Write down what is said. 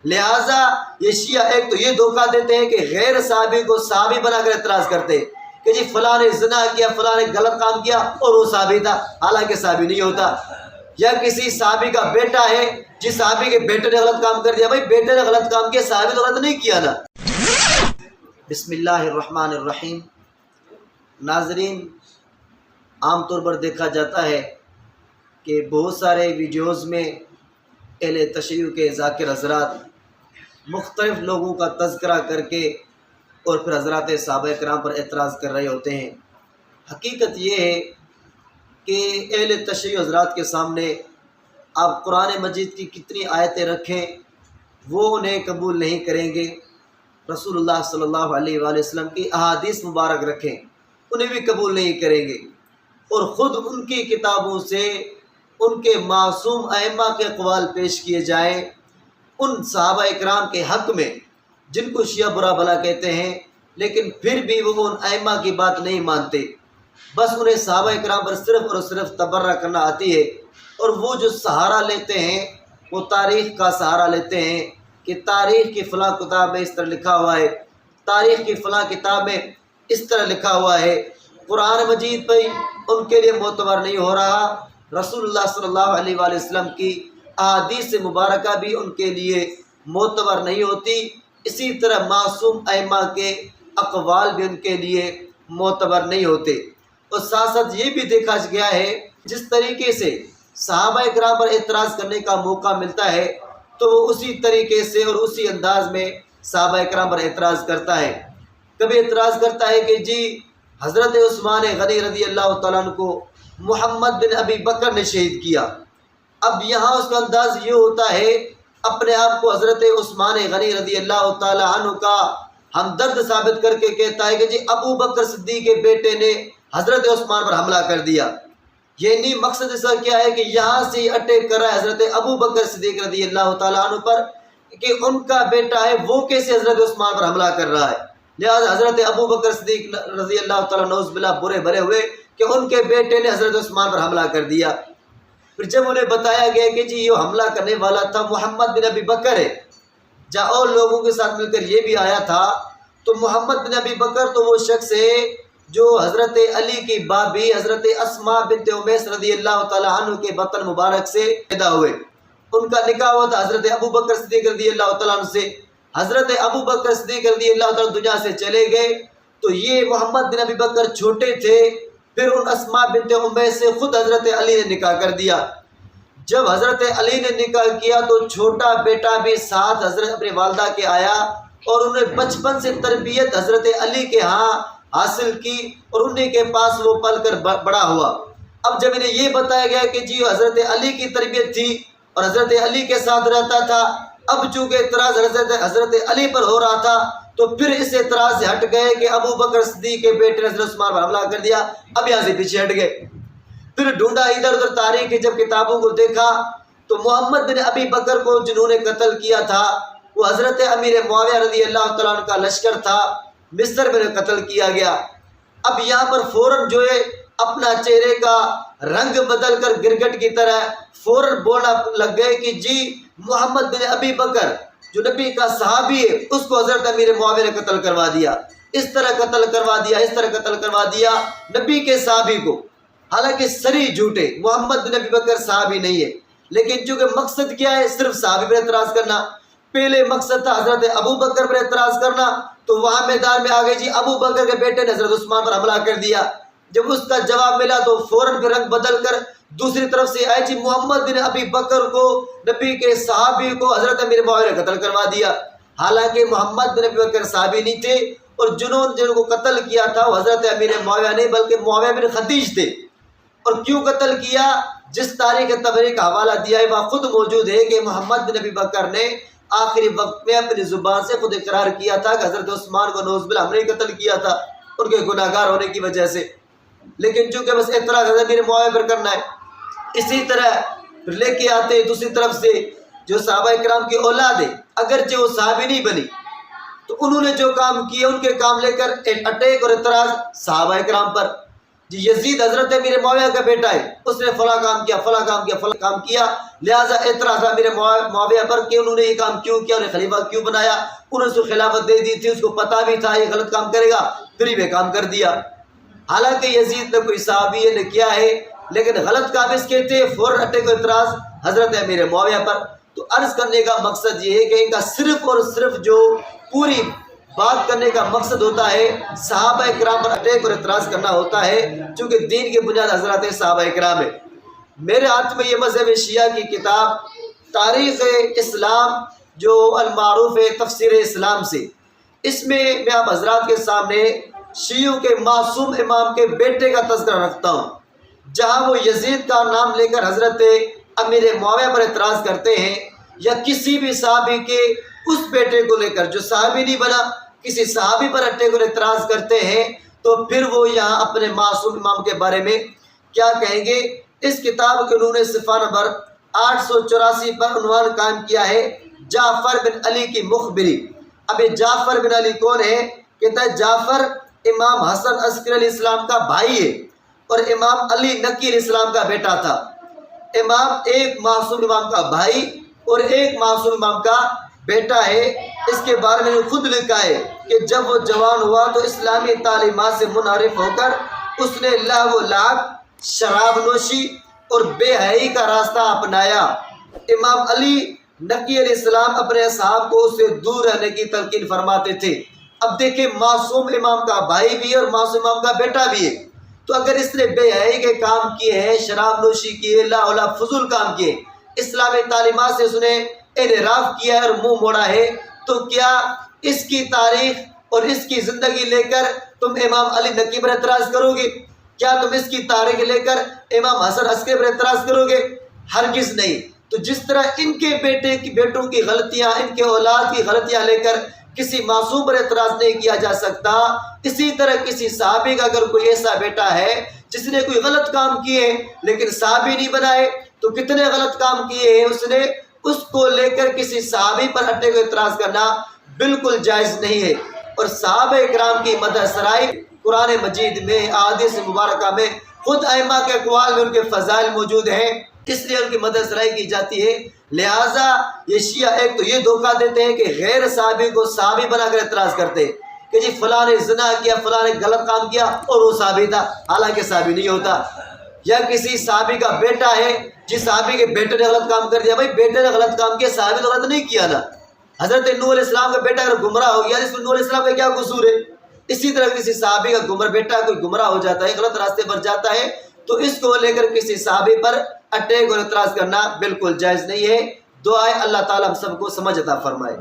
لہٰذا یہ شیعہ ایک تو یہ دھوکہ دیتے ہیں کہ غیر صحابی کو صحابی بنا کر اعتراض کرتے ہیں کہ جی فلاں نے زنا کیا، فلاں نے غلط کام کیا اور وہ صحابی تھا، حالانکہ صحابی نہیں ہوتا۔ یا کسی صحابی کا بیٹا ہے، جس صحابی کے بیٹے نے غلط کام کر دیا، بھائی بیٹے نے غلط کام کیا، صحابی تو غلط نہیں کیا نا۔ بسم اللہ الرحمن الرحیم۔ ناظرین، عام طور پر دیکھا جاتا ہے کہ بہت سارے ویڈیوز میں اہل تشیع کے ذاکر حضرات مختلف لوگوں کا تذکرہ کر کے اور پھر حضرات صحابہ کرام پر اعتراض کر رہے ہوتے ہیں۔ حقیقت یہ ہے کہ اہل تشیع حضرات کے سامنے آپ قرآن مجید کی کتنی آیتیں رکھیں وہ انہیں قبول نہیں کریں گے، رسول اللہ صلی اللہ علیہ وآلہ وسلم کی احادیث مبارک رکھیں انہیں بھی قبول نہیں کریں گے، اور خود ان کی کتابوں سے ان کے معصوم ائمہ کے اقوال پیش کیے جائیں ان صحابہ اکرام کے حق میں جن کو شیعہ برا بھلا کہتے ہیں، لیکن پھر بھی وہ ان ائمہ کی بات نہیں مانتے، بس انہیں صحابہ اکرام پر صرف اور صرف تبرہ کرنا آتی ہے، اور وہ جو سہارا لیتے ہیں وہ تاریخ کا سہارا لیتے ہیں کہ تاریخ کی فلاں کتاب میں اس طرح لکھا ہوا ہے، تاریخ کی فلاں کتاب میں اس طرح لکھا ہوا ہے۔ قرآن مجید پہ ان کے لیے معتبر نہیں ہو رہا، رسول اللہ صلی اللہ علیہ وآلہ وسلم کی احادیث مبارکہ بھی ان کے لیے معتبر نہیں ہوتی، اسی طرح معصوم ائمہ کے اقوال بھی ان کے لیے معتبر نہیں ہوتے۔ اور ساتھ ساتھ یہ بھی دیکھا گیا ہے جس طریقے سے صحابہ اکرام پر اعتراض کرنے کا موقع ملتا ہے تو وہ اسی طریقے سے اور اسی انداز میں صحابہ اکرام پر اعتراض کرتا ہے۔ کبھی اعتراض کرتا ہے کہ جی حضرت عثمان غنی رضی اللہ تعالیٰ عنہ کو محمد بن ابی بکر نے شہید کیا۔ اب یہاں اس کا انداز یہ ہوتا ہے، اپنے آپ کو حضرت عثمان غنی رضی اللہ تعالیٰ عنہ کا ہمدرد ثابت کر کے کہتا ہے کہ جی ابو بکر صدیق کے بیٹے نے حضرت عثمان پر حملہ کر دیا۔ یعنی مقصد اس کا کیا ہے کہ یہاں سے اٹیک کر رہا ہے حضرت ابو بکر صدیق رضی اللہ تعالیٰ عنہ پر کہ ان کا بیٹا ہے وہ کیسے حضرت عثمان پر حملہ کر رہا ہے۔ لہٰذا حضرت ابو بکر صدیق رضی اللہ تعالیٰ نعوذ باللہ برے بھرے ہوئے کہ ان کے بیٹے نے حضرت عثمان پر حملہ کر دیا۔ پھر جب انہیں بتایا گیا کہ جی یہ حملہ کرنے والا تھا محمد بن ابی بکر ہے، جہاں اور لوگوں کے ساتھ مل کر یہ بھی آیا تھا، تو محمد بن ابی بکر تو وہ شخص ہے جو حضرت علی کی بابی حضرت اسماء بنت امیس رضی اللہ تعالیٰ عنہ کے بطن مبارک سے پیدا ہوئے، ان کا نکاح ہوا تھا حضرت ابو بکر صدیق رضی اللہ تعالیٰ عنہ سے۔ حضرت ابو بکر صدیق رضی اللہ تعالیٰ دنیا سے چلے گئے تو یہ محمد بن ابی بکر چھوٹے تھے، پھر ان اسماء بنت امیس سے خود حضرت علی نے نکاح کر دیا۔ جب حضرت علی نے نکاح کیا تو چھوٹا بیٹا بھی ساتھ حضرت اپنی والدہ کے آیا اور انہیں بچپن سے تربیت حضرت علی کے ہاں حاصل کی اور انہیں کے پاس وہ پل کر بڑا ہوا۔ اب جب انہیں یہ بتایا گیا کہ جی حضرت علی کی تربیت تھی اور حضرت علی کے ساتھ رہتا تھا، اب چونکہ اعتراض حضرت علی پر ہو رہا تھا تو پھر اس اعتراض سے ہٹ گئے کہ ابو بکر صدیق کے بیٹے نے حضرت عثمان پر حملہ کر دیا، اب یہاں سے پیچھے ہٹ گئے۔ پھر ڈھونڈا ادھر ادھر تاریخ کی جب کتابوں کو دیکھا تو محمد بن ابی بکر کو جنہوں نے قتل کیا تھا وہ حضرت امیر معاویہ رضی اللہ تعالیٰ عنہ کا لشکر تھا، مصر میں قتل کیا گیا۔ اب یہاں پر فوراً جو ہے اپنا چہرے کا رنگ بدل کر گرگٹ کی طرح فوراً بولنا لگ گئے کہ جی محمد بن ابی بکر جو نبی کا صحابی ہے اس کو حضرت امیر معاویہ نے قتل کروا دیا، اس طرح قتل کروا دیا، اس طرح قتل کروا دیا نبی کے صحابی کو۔ حالانکہ سری جھوٹے، محمد بن ابی بکر صحابی نہیں ہے، لیکن چونکہ مقصد کیا ہے صرف صحابی پر اعتراض کرنا۔ پہلے مقصد تھا حضرت ابو بکر پر اعتراض کرنا، تو وہاں میدان میں آ گئے جی ابو بکر کے بیٹے نے حضرت عثمان پر حملہ کر دیا۔ جب اس کا جواب ملا تو فوراً پھر رنگ بدل کر دوسری طرف سے آئے جی محمد بن ابی بکر کو نبی کے صحابی کو حضرت امیر معاویہ نے قتل کروا دیا۔ حالانکہ محمد بن ابی بکر صحابی نہیں تھے اور جن کو قتل کیا تھا وہ حضرت امیر معاویہ نہیں بلکہ معاویہ بن خدیج تھے۔ اور کیوں قتل کیا؟ جس تاریخ طبری کا حوالہ دیا ہے وہاں خود موجود ہے کہ محمد بن ابی بکر نے آخری وقت میں اپنی زبان سے خود اقرار کیا تھا کہ حضرت عثمان کو نعوذ باللہ ہم نے قتل کیا تھا ان کے گناہ گار ہونے کی وجہ سے، لیکن چونکہ بس اعتراض حضرت امیر معاویہ پر کرنا ہے۔ اسی طرح پھر لے کے آتے ہیں دوسری طرف سے جو صحابہ اکرام کی اولاد ہے، اگرچہ وہ صحابی نہیں بنی تو انہوں نے جو کام کیے ان کے کام لے کر اٹیک اور اعتراض صحابہ اکرام پر۔ جی یزید حضرت امیر معاویہ کا بیٹا ہے، اس نے فلاں کام کیا، فلاں کام کیا، فلاں کام کیا، لہٰذا اعتراض تھا میرے معاویہ پر کہ انہوں نے یہ کام کیوں کیا، انہیں خلیفہ کیوں بنایا، انہوں نے اس کو خلافت دے دی تھی، اس کو پتہ بھی تھا یہ غلط کام کرے گا، پھر ہی وہ کام کر دیا۔ حالانکہ یزید نے کوئی صحابی نے کیا ہے، لیکن غلط کام اس کے تھے، فوراً اٹے کو اعتراض حضرت امیر معاویہ پر۔ تو عرض کرنے کا مقصد یہ ہے کہ ان کا صرف اور صرف جو پوری بات کرنے کا مقصد ہوتا ہے صحابہ کرام پر اٹیک اور اعتراض کرنا ہوتا ہے، چونکہ دین کی بنیاد حضرات صحابہ کرام ہے۔ میرے ہاتھ میں یہ مذہب شیعہ کی کتاب تاریخ اسلام جو المعروف ہے تفسیر اسلام سے، اس میں آپ حضرات کے سامنے شیعوں کے معصوم امام کے بیٹے کا تذکرہ رکھتا ہوں، جہاں وہ یزید کا نام لے کر حضرت امیر معاویہ پر اعتراض کرتے ہیں، یا کسی بھی صحابی کے اس بیٹے کو لے کر جو صحابی نہیں بنا کسی صحابی پر اٹیک اور اعتراض کرتے ہیں، تو پھر وہ یہاں اپنے معصوم امام کے بارے میں کیا کہیں گے۔ اس کتاب کے انہوں نے صفحہ نمبر 884 پر عنوان قائم کیا ہے جعفر بن علی کی مخبری۔ اب یہ جعفر بن علی کون ہے؟ کہتا ہے جعفر امام حسن عسکری علیہ السلام کا بھائی ہے اور امام علی نقی علیہ السلام کا بیٹا تھا۔ امام ایک معصوم امام کا بھائی اور ایک معصوم امام کا بیٹا ہے۔ اس کے بارے میں خود لکھا ہے کہ جب وہ جوان ہوا تو اسلامی تعلیمات سے منحرف ہو کر اس نے لہو و لعب، شراب نوشی اور بے حیائی کا راستہ اپنایا۔ امام علی نقی علیہ السلام اپنے اصحاب کو اس سے دور رہنے کی تلقین فرماتے تھے۔ اب دیکھیں معصوم امام کا بھائی بھی ہے اور معصوم امام کا بیٹا بھی ہے، تو اگر اس نے بے حیائی کے کام کیے ہیں، شراب نوشی کی ہے، لا ولا فضول کام کیے، اسلامی تعلیمات سے اس نے انحراف کیا ہے اور منہ موڑا ہے، تو کیا اس کی تاریخ اور اس کی زندگی لے کر تم امام علی نقی پر اعتراض کرو گے؟ کیا تم اس کی تاریخ لے کر امام حسن عسکری پر اعتراض کرو گے؟ ہرگز نہیں۔ تو جس طرح ان کے بیٹوں کی غلطیاں، ان کے اولاد کی غلطیاں لے کر کسی معصوم پر اعتراض نہیں کیا جا سکتا، اسی طرح کسی صحابی کا اگر کوئی ایسا بیٹا ہے جس نے کوئی غلط کام کیے لیکن صحابی نہیں بنائے، تو کتنے غلط کام کیے ہیں اس نے، اس کو لے کر کسی صحابی پر اٹیک و اعتراض کرنا بالکل جائز نہیں ہے۔ اور صحابہ کرام کی مدح سرائی قرآن مجید میں، احادیث مبارکہ میں، خود ائمہ کے اقوال میں ان کے فضائل موجود ہیں، اس لیے ان کی مدح سرائی کی جاتی ہے۔ لہٰذا یہ شیعہ ایک تو یہ دھوکہ دیتے ہیں کہ غیر صحابی کو صحابی بنا کر اعتراض کرتے ہیں کہ جی فلاں نے زنا کیا، فلاں نے غلط کام کیا اور وہ صحابی تھا، حالانکہ صحابی نہیں ہوتا۔ یا کسی صحابی کا بیٹا ہے، جس صحابی کے بیٹے نے غلط کام کر دیا، بھائی بیٹے نے غلط کام کیا، صحابی تو غلط نہیں کیا نا۔ حضرت نوح علیہ السلام کا بیٹا اگر گمراہ ہو گیا، اس میں نوح علیہ السلام کا کیا قصور ہے؟ اسی طرح کسی صحابی کا بیٹا کوئی گمراہ ہو جاتا ہے، غلط راستے پر جاتا ہے، تو اس کو لے کر کسی صحابی پر اٹیک اور اعتراض کرنا بالکل جائز نہیں ہے۔ دعائیں اللہ تعالیٰ ہم سب کو سمجھ عطا فرمائے۔